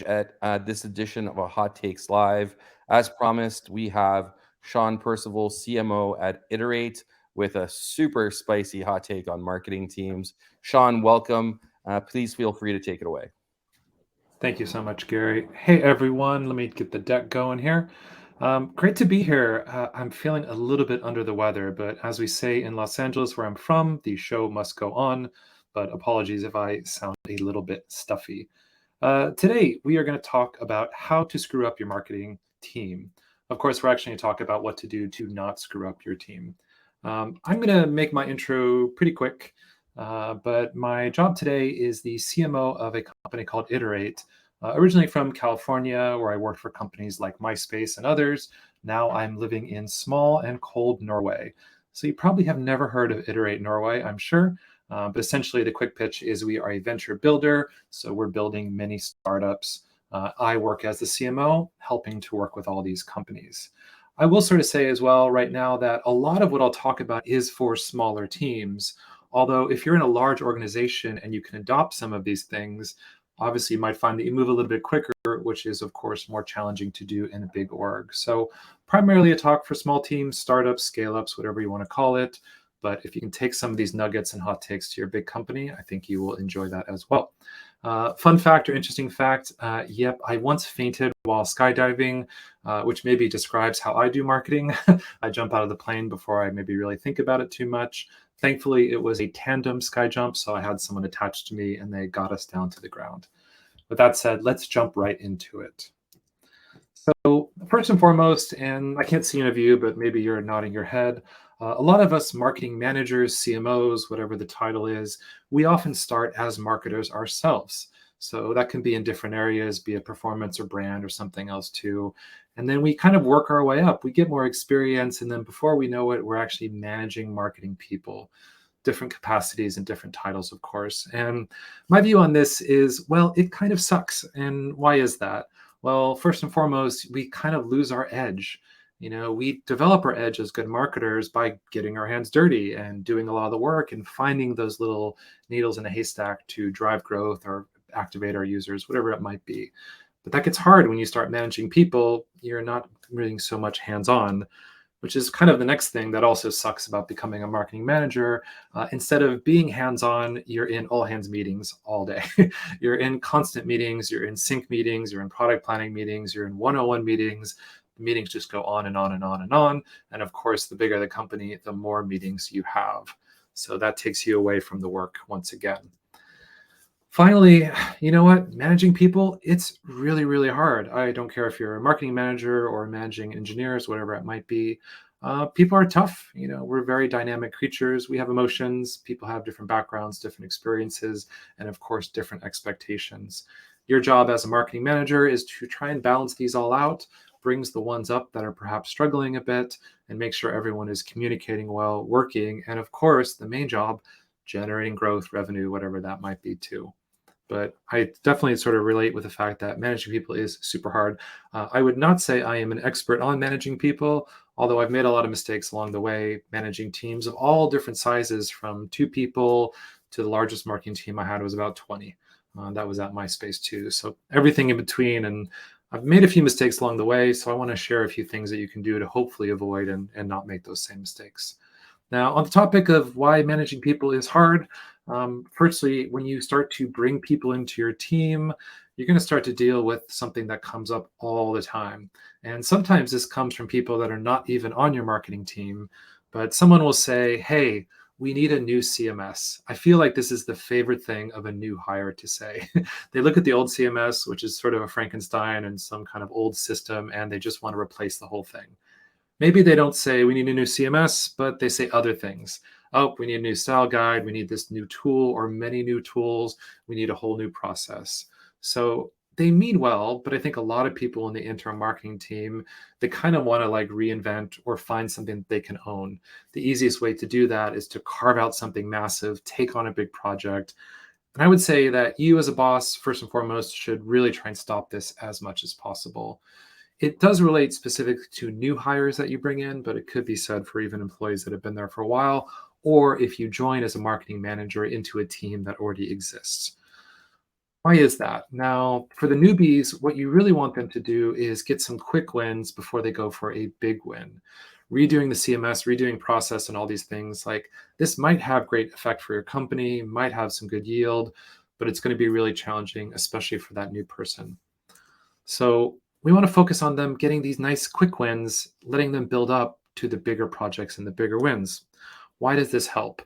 at this edition of a Hot Takes Live. As promised, we have Sean Percival, CMO at Iterate, with a super spicy hot take on marketing teams. Sean, welcome. Please feel free to take it away. Thank you so much, Gary. Hey, everyone. Let me get the deck going here. Great to be here. I'm feeling a little bit under the weather, but as we say in Los Angeles, where I'm from, the show must go on. But apologies if I sound a little bit stuffy. Today, we are going to talk about how to screw up your marketing team. Of course, we're actually going to talk about what to do to not screw up your team. I'm going to make my intro pretty quick. But my job today is the CMO of a company called Iterate, originally from California, where I worked for companies like MySpace and others. Now I'm living in small and cold Norway. So you probably have never heard of Iterate Norway, I'm sure. But essentially, the quick pitch is we are a venture builder. So we're building many startups. I work as the CMO, helping to work with all these companies. I will sort of say as well right now that a lot of what I'll talk about is for smaller teams. Although, if you're in a large organization and you can adopt some of these things, obviously you might find that you move a little bit quicker, which is, of course, more challenging to do in a big org. So, primarily a talk for small teams, startups, scale ups, whatever you want to call it. But if you can take some of these nuggets and hot takes to your big company, I think you will enjoy that as well. Fun fact or interesting fact, yep, I once fainted while skydiving, which maybe describes how I do marketing. I jump out of the plane before I maybe really think about it too much. Thankfully, it was a tandem sky jump, so I had someone attached to me and they got us down to the ground. With that said, let's jump right into it. So first and foremost, and I can't see any of you, but maybe you're nodding your head, a lot of us marketing managers, CMOs, whatever the title is, we often start as marketers ourselves. So that can be in different areas, be it performance or brand or something else too. And then we kind of work our way up. We get more experience. And then before we know it, we're actually managing marketing people, different capacities and different titles, of course. And my view on this is, well, it kind of sucks. And why is that? Well, first and foremost, we kind of lose our edge. We develop our edge as good marketers by getting our hands dirty and doing a lot of the work and finding those little needles in a haystack to drive growth or activate our users, whatever it might be. But that gets hard when you start managing people. You're not really so much hands-on, which is kind of the next thing that also sucks about becoming a marketing manager. Instead of being hands-on, you're in all hands meetings all day. You're in constant meetings, you're in sync meetings, you're in product planning meetings, you're in one-on-one meetings. The meetings just go on and on and on and on. And of course, the bigger the company, the more meetings you have. So that takes you away from the work once again. Finally, you know what? Managing people, it's really, really hard. I don't care if you're a marketing manager or managing engineers, whatever it might be. People are tough. We're very dynamic creatures. We have emotions. People have different backgrounds, different experiences, and of course, different expectations. Your job as a marketing manager is to try and balance these all out, brings the ones up that are perhaps struggling a bit, and make sure everyone is communicating well, working, and of course, the main job, generating growth, revenue, whatever that might be too. But I definitely sort of relate with the fact that managing people is super hard. I would not say I am an expert on managing people, although I've made a lot of mistakes along the way, managing teams of all different sizes, from 2 people to the largest marketing team I had was about 20. That was at MySpace too. So everything in between. And I've made a few mistakes along the way. So I want to share a few things that you can do to hopefully avoid and not make those same mistakes. Now, on the topic of why managing people is hard, firstly, when you start to bring people into your team, you're going to start to deal with something that comes up all the time. And sometimes this comes from people that are not even on your marketing team, but someone will say, hey, we need a new CMS. I feel like this is the favorite thing of a new hire to say. They look at the old CMS, which is sort of a Frankenstein and some kind of old system, and they just want to replace the whole thing. Maybe they don't say we need a new CMS, but they say other things. Oh, we need a new style guide. We need this new tool or many new tools. We need a whole new process. So they mean well, but I think a lot of people in the interim marketing team, they kind of want to like reinvent or find something that they can own. The easiest way to do that is to carve out something massive, take on a big project. And I would say that you as a boss, first and foremost, should really try and stop this as much as possible. It does relate specific to new hires that you bring in, but it could be said for even employees that have been there for a while, or if you join as a marketing manager into a team that already exists. Why is that? Now, for the newbies, what you really want them to do is get some quick wins before they go for a big win. Redoing the CMS, redoing process, and all these things like this might have great effect for your company, might have some good yield, but it's going to be really challenging, especially for that new person. So we want to focus on them getting these nice quick wins, letting them build up to the bigger projects and the bigger wins. Why does this help?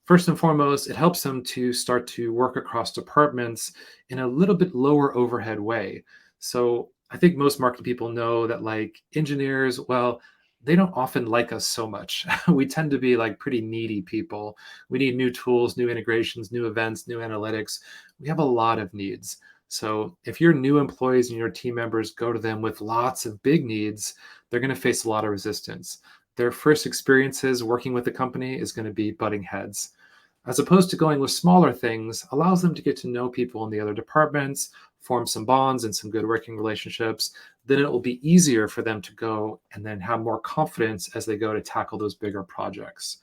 First and foremost, it helps them to start to work across departments in a little bit lower overhead way. So I think most marketing people know that like engineers, well, they don't often like us so much. We tend to be like pretty needy people. We need new tools, new integrations, new events, new analytics. We have a lot of needs. So if your new employees and your team members go to them with lots of big needs, they're going to face a lot of resistance. Their first experiences working with the company is going to be butting heads. As opposed to going with smaller things, allows them to get to know people in the other departments, form some bonds and some good working relationships. Then it will be easier for them to go and then have more confidence as they go to tackle those bigger projects.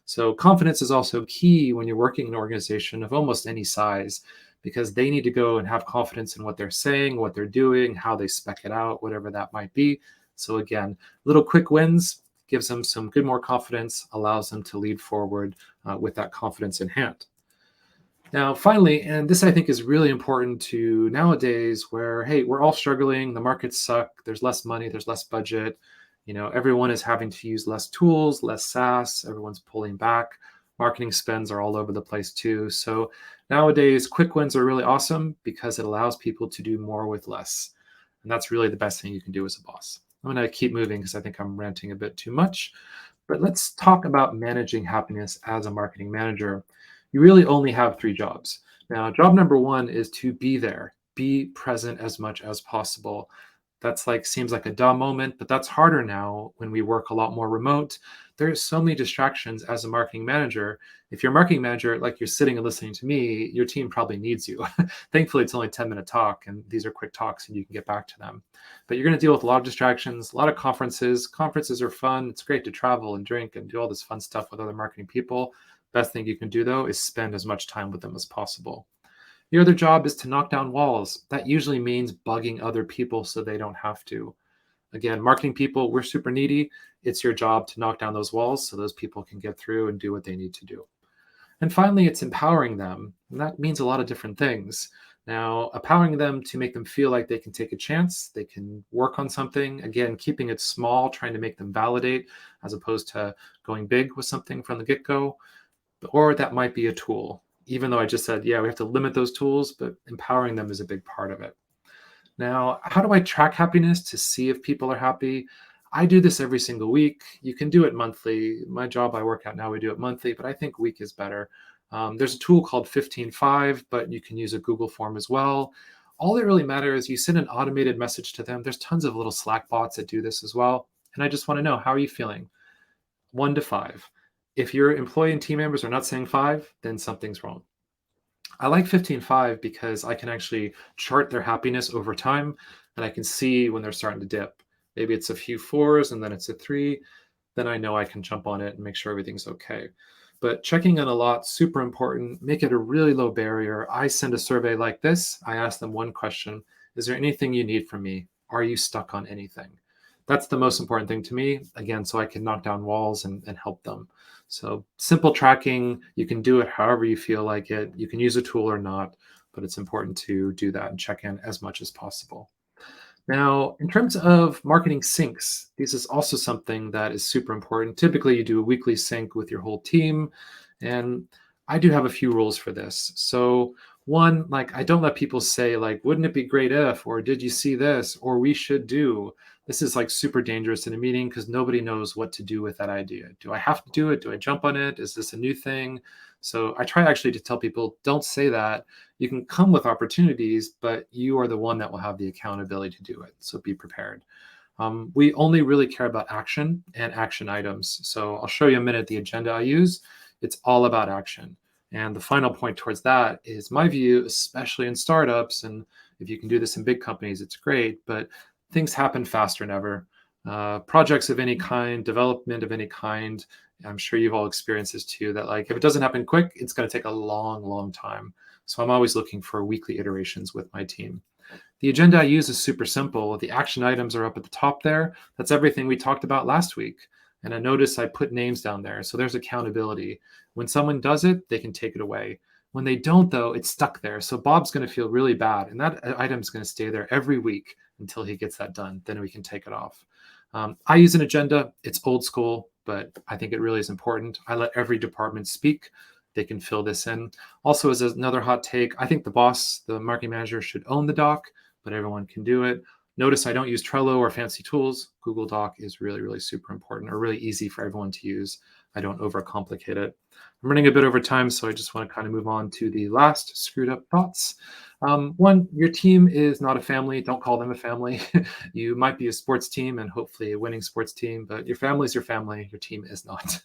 So confidence is also key when you're working in an organization of almost any size, because they need to go and have confidence in what they're saying, what they're doing, how they spec it out, whatever that might be. So again, little quick wins gives them some good more confidence, allows them to lead forward with that confidence in hand. Now, finally, and this I think is really important to nowadays where, hey, we're all struggling, the markets suck, there's less money, there's less budget, everyone is having to use less tools, less SaaS, everyone's pulling back. Marketing spends are all over the place too. So nowadays, quick wins are really awesome because it allows people to do more with less. And that's really the best thing you can do as a boss. I'm going to keep moving because I think I'm ranting a bit too much. But let's talk about managing happiness as a marketing manager. You really only have three jobs. Now, job number one is to be there, be present as much as possible. That's like seems like a dumb moment, but that's harder now when we work a lot more remote. There's so many distractions as a marketing manager. If you're a marketing manager, like you're sitting and listening to me, your team probably needs you. Thankfully, it's only a 10-minute talk, and these are quick talks, and you can get back to them. But you're going to deal with a lot of distractions, a lot of conferences. Conferences are fun. It's great to travel and drink and do all this fun stuff with other marketing people. Best thing you can do, though, is spend as much time with them as possible. Your other job is to knock down walls. That usually means bugging other people so they don't have to. Again, marketing people, we're super needy. It's your job to knock down those walls so those people can get through and do what they need to do. And finally, it's empowering them. And that means a lot of different things. Now, empowering them to make them feel like they can take a chance, they can work on something. Again, keeping it small, trying to make them validate as opposed to going big with something from the get-go. Or that might be a tool. Even though I just said, yeah, we have to limit those tools, but empowering them is a big part of it. Now, how do I track happiness to see if people are happy? I do this every single week. You can do it monthly. My job I work at now, we do it monthly, but I think week is better. There's a tool called 15.5, but you can use a Google form as well. All that really matters is you send an automated message to them. There's tons of little Slack bots that do this as well. And I just want to know, how are you feeling? 1 to 5. If your employee and team members are not saying 5, then something's wrong. I like 15.5 because I can actually chart their happiness over time and I can see when they're starting to dip. Maybe it's a few 4s and then it's a 3. Then I know I can jump on it and make sure everything's okay. But checking in a lot, super important. Make it a really low barrier. I send a survey like this. I ask them one question. Is there anything you need from me? Are you stuck on anything? That's the most important thing to me, again, so I can knock down walls and help them. So simple tracking, you can do it however you feel like it. You can use a tool or not, but it's important to do that and check in as much as possible. Now, in terms of marketing syncs, this is also something that is super important. Typically, you do a weekly sync with your whole team, and I do have a few rules for this. So one, like I don't let people say like, wouldn't it be great if, or did you see this, or we should do. This is like super dangerous in a meeting because nobody knows what to do with that idea. Do I have to do it? Do I jump on it? Is this a new thing? So I try actually to tell people, don't say that. You can come with opportunities, but you are the one that will have the accountability to do it. So be prepared. We only really care about action and action items. So I'll show you in a minute the agenda I use. It's all about action. And the final point towards that is my view, especially in startups, and if you can do this in big companies, it's great, but things happen faster than ever. Projects of any kind, development of any kind, I'm sure you've all experienced this too, that like if it doesn't happen quick, it's going to take a long, long time. So I'm always looking for weekly iterations with my team. The agenda I use is super simple. The action items are up at the top there. That's everything we talked about last week. And I notice I put names down there. So there's accountability. When someone does it, they can take it away. When they don't, though, it's stuck there. So Bob's going to feel really bad. And that item's going to stay there every week until he gets that done. Then we can take it off. I use an agenda. It's old school, but I think it really is important. I let every department speak. They can fill this in. Also, as another hot take, I think the boss, the marketing manager, should own the doc, but everyone can do it. Notice I don't use Trello or fancy tools. Google Doc is really, really super important, or really easy for everyone to use. I don't overcomplicate it. I'm running a bit over time, so I just want to kind of move on to the last screwed up thoughts. One, your team is not a family. Don't call them a family. You might be a sports team and hopefully a winning sports team, but your family is your family. Your team is not.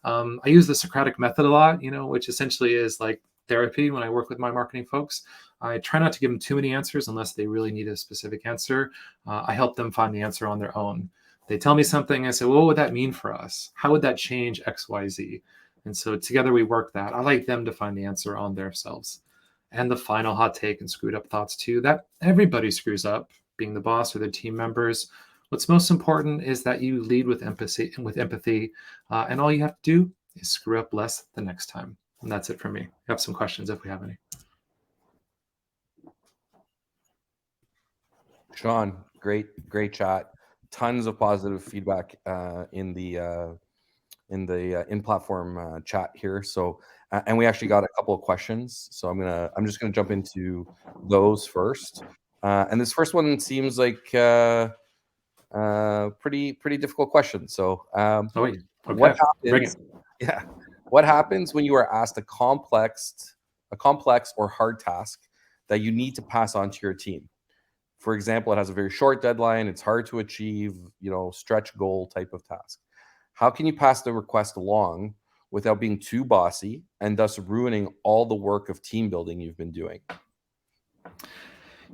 I use the Socratic method a lot, which essentially is like therapy when I work with my marketing folks. I try not to give them too many answers unless they really need a specific answer. I help them find the answer on their own. They tell me something, I say, well, what would that mean for us? How would that change X, Y, Z? And so together we work that. I like them to find the answer on themselves. And the final hot take and screwed up thoughts too, that everybody screws up, being the boss or the team members. What's most important is that you lead with empathy, and all you have to do is screw up less the next time. And that's it for me. I have some questions if we have any. Sean, great chat. Tons of positive feedback in the in-platform chat here. So, and we actually got a couple of questions. So I'm just gonna jump into those first. And this first one seems like pretty difficult question. So, Okay. what Bring it. happens? Yeah, what happens when you are asked a complex or hard task that you need to pass on to your team? For example, it has a very short deadline. It's hard to achieve, stretch goal type of task. How can you pass the request along without being too bossy and thus ruining all the work of team building you've been doing?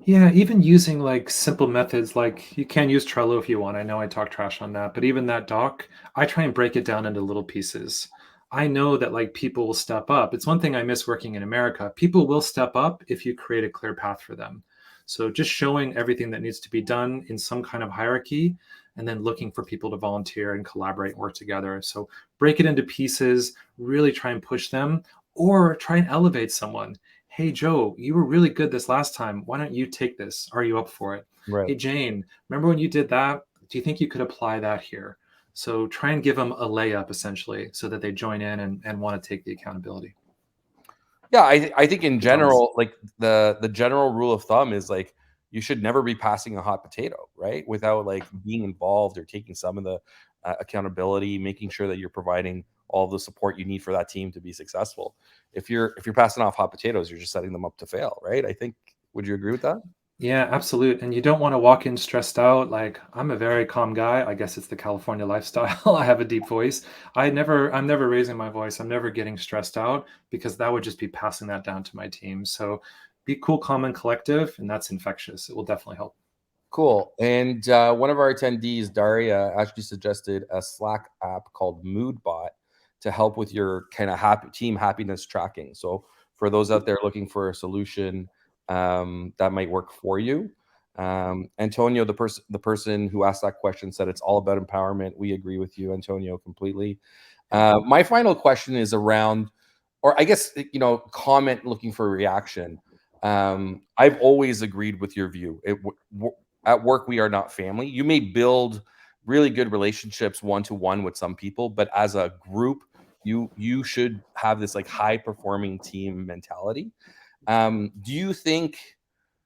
Yeah, even using like simple methods, like you can use Trello if you want. I know I talk trash on that, but even that doc, I try and break it down into little pieces. I know that like people will step up. It's one thing I miss working in America. People will step up if you create a clear path for them. So just showing everything that needs to be done in some kind of hierarchy and then looking for people to volunteer and collaborate and work together. So break it into pieces, really try and push them or try and elevate someone. Hey, Joe, you were really good this last time. Why don't you take this? Are you up for it? Right. Hey, Jane, remember when you did that? Do you think you could apply that here? So try and give them a layup essentially so that they join in and want to take the accountability. Yeah, I think in Thomas. general, like the general rule of thumb is like you should never be passing a hot potato, right? Without like being involved or taking some of the accountability, making sure that you're providing all the support you need for that team to be successful. If you're passing off hot potatoes, you're just setting them up to fail, right? I think. Would you agree with that? Yeah, absolute. And you don't want to walk in stressed out. Like I'm a very calm guy. I guess it's the California lifestyle. I have a deep voice. I'm never raising my voice. I'm never getting stressed out because that would just be passing that down to my team. So be cool, calm, and collective, and that's infectious. It will definitely help. Cool. And one of our attendees, Daria, actually suggested a Slack app called Moodbot to help with your kind of team happiness tracking. So for those out there looking for a solution that might work for you, Antonio, the person who asked that question, said it's all about empowerment. We agree with you, Antonio, completely. My final question is around, or I guess comment looking for a reaction. I've always agreed with your view. At work, we are not family. You may build really good relationships one-to-one with some people, but as a group, you should have this like high performing team mentality. Do you think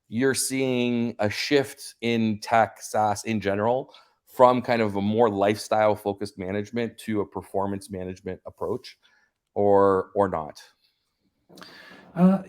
you're seeing a shift in tech SaaS in general from kind of a more lifestyle focused management to a performance management approach, or not?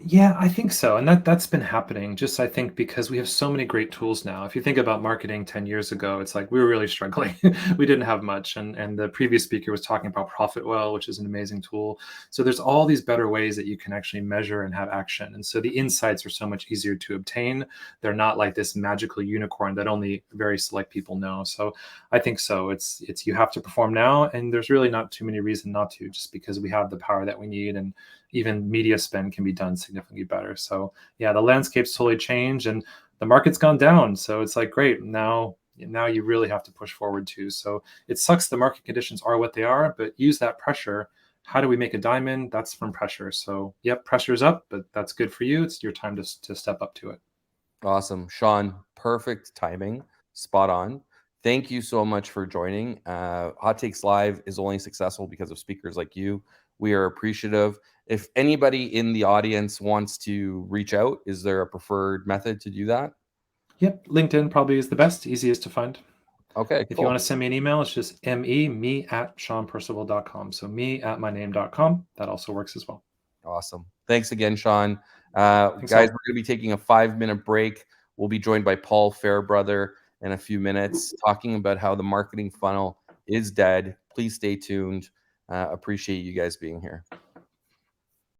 Yeah, I think so. And that's been happening just I think because we have so many great tools now. If you think about marketing 10 years ago, it's like we were really struggling. We didn't have much. And the previous speaker was talking about Profitwell, which is an amazing tool. So there's all these better ways that you can actually measure and have action. And so the insights are so much easier to obtain. They're not like this magical unicorn that only very select people know. So I think so. It's you have to perform now, and there's really not too many reasons not to, just because we have the power that we need. And even media spend can be done significantly better. So yeah, the landscape's totally changed, and the market's gone down. So it's like, great, now you really have to push forward too. So it sucks the market conditions are what they are, but use that pressure. How do we make a diamond? That's from pressure. So yep, pressure's up, but that's good for you. It's your time to step up to it. Awesome. Sean, perfect timing. Spot on. Thank you so much for joining. Hot Takes Live is only successful because of speakers like you. We are appreciative. If anybody in the audience wants to reach out, is there a preferred method to do that? Yep, LinkedIn probably is the best, easiest to find. Okay, If you cool. want to send me an email, it's just me at seanpercival.com. So me at my name.com. That also works as well. Awesome. Thanks again, Sean. Thanks Guys, all. we're going to be taking a 5-minute break. We'll be joined by Paul Fairbrother in a few minutes talking about how the marketing funnel is dead. Please stay tuned. Appreciate you guys being here.